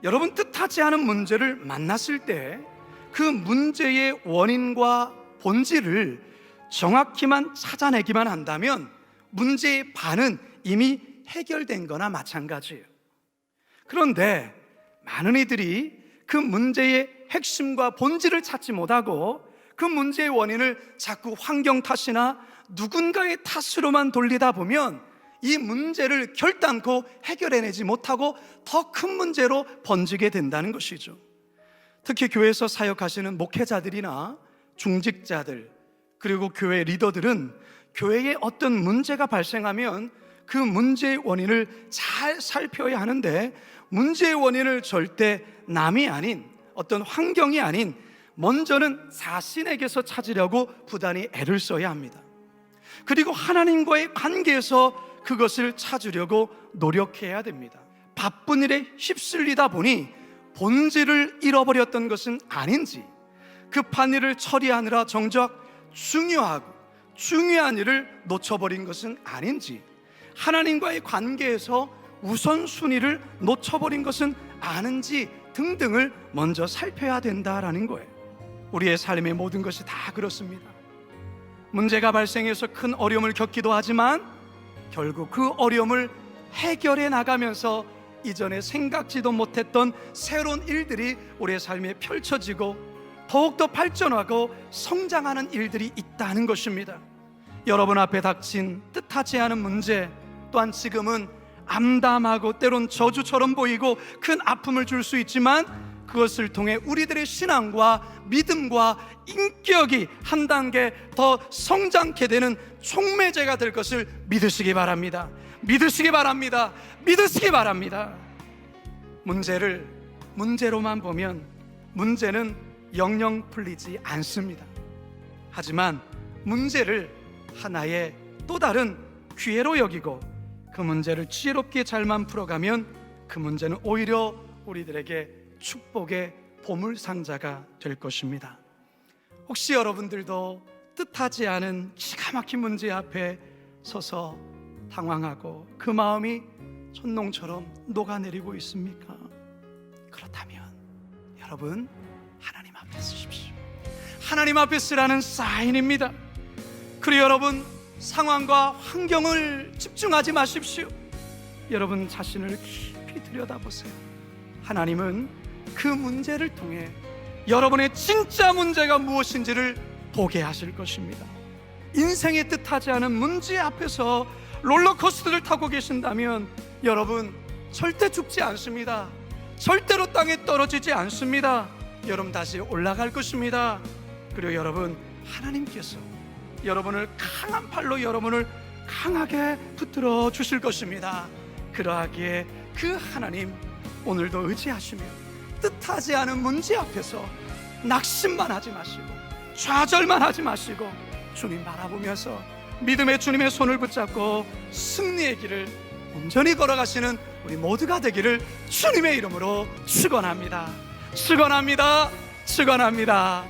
여러분, 뜻하지 않은 문제를 만났을 때 그 문제의 원인과 본질을 정확히만 찾아내기만 한다면 문제의 반은 이미 해결된 거나 마찬가지예요. 그런데 많은 이들이 그 문제의 핵심과 본질을 찾지 못하고 그 문제의 원인을 자꾸 환경 탓이나 누군가의 탓으로만 돌리다 보면 이 문제를 결단코 해결해내지 못하고 더 큰 문제로 번지게 된다는 것이죠. 특히 교회에서 사역하시는 목회자들이나 중직자들, 그리고 교회 리더들은 교회에 어떤 문제가 발생하면 그 문제의 원인을 잘 살펴야 하는데, 문제의 원인을 절대 남이 아닌, 어떤 환경이 아닌 먼저는 자신에게서 찾으려고 부단히 애를 써야 합니다. 그리고 하나님과의 관계에서 그것을 찾으려고 노력해야 됩니다. 바쁜 일에 휩쓸리다 보니 본질을 잃어버렸던 것은 아닌지, 급한 일을 처리하느라 정작 중요한 일을 놓쳐버린 것은 아닌지, 하나님과의 관계에서 우선순위를 놓쳐버린 것은 아닌지 등등을 먼저 살펴야 된다라는 거예요. 우리의 삶의 모든 것이 다 그렇습니다. 문제가 발생해서 큰 어려움을 겪기도 하지만 결국 그 어려움을 해결해 나가면서 이전에 생각지도 못했던 새로운 일들이 우리의 삶에 펼쳐지고 더욱더 발전하고 성장하는 일들이 있다는 것입니다. 여러분 앞에 닥친 뜻하지 않은 문제, 또한 지금은 암담하고 때론 저주처럼 보이고 큰 아픔을 줄 수 있지만 그것을 통해 우리들의 신앙과 믿음과 인격이 한 단계 더 성장케 되는 촉매제가 될 것을 믿으시기 바랍니다. 믿으시기 바랍니다. 믿으시기 바랍니다. 문제를 문제로만 보면 문제는 영영 풀리지 않습니다. 하지만 문제를 하나의 또 다른 기회로 여기고 그 문제를 지혜롭게 잘만 풀어가면 그 문제는 오히려 우리들에게 축복의 보물상자가 될 것입니다. 혹시 여러분들도 뜻하지 않은 기가 막힌 문제 앞에 서서 당황하고 그 마음이 천농처럼 녹아내리고 있습니까? 그렇다면 여러분, 하나님 앞에 쓰십시오. 하나님 앞에 쓰라는 사인입니다. 그리고 여러분, 상황과 환경을 집중하지 마십시오. 여러분 자신을 깊이 들여다보세요. 하나님은 그 문제를 통해 여러분의 진짜 문제가 무엇인지를 보게 하실 것입니다. 인생의 뜻하지 않은 문제 앞에서 롤러코스터를 타고 계신다면 여러분 절대 죽지 않습니다. 절대로 땅에 떨어지지 않습니다. 여러분 다시 올라갈 것입니다. 그리고 여러분, 하나님께서 여러분을 강한 팔로 여러분을 강하게 붙들어 주실 것입니다. 그러하기에 그 하나님 오늘도 의지하시며 뜻하지 않은 문제 앞에서 낙심만 하지 마시고 좌절만 하지 마시고 주님 바라보면서 믿음의 주님의 손을 붙잡고 승리의 길을 온전히 걸어가시는 우리 모두가 되기를 주님의 이름으로 축원합니다. 축원합니다. 축원합니다.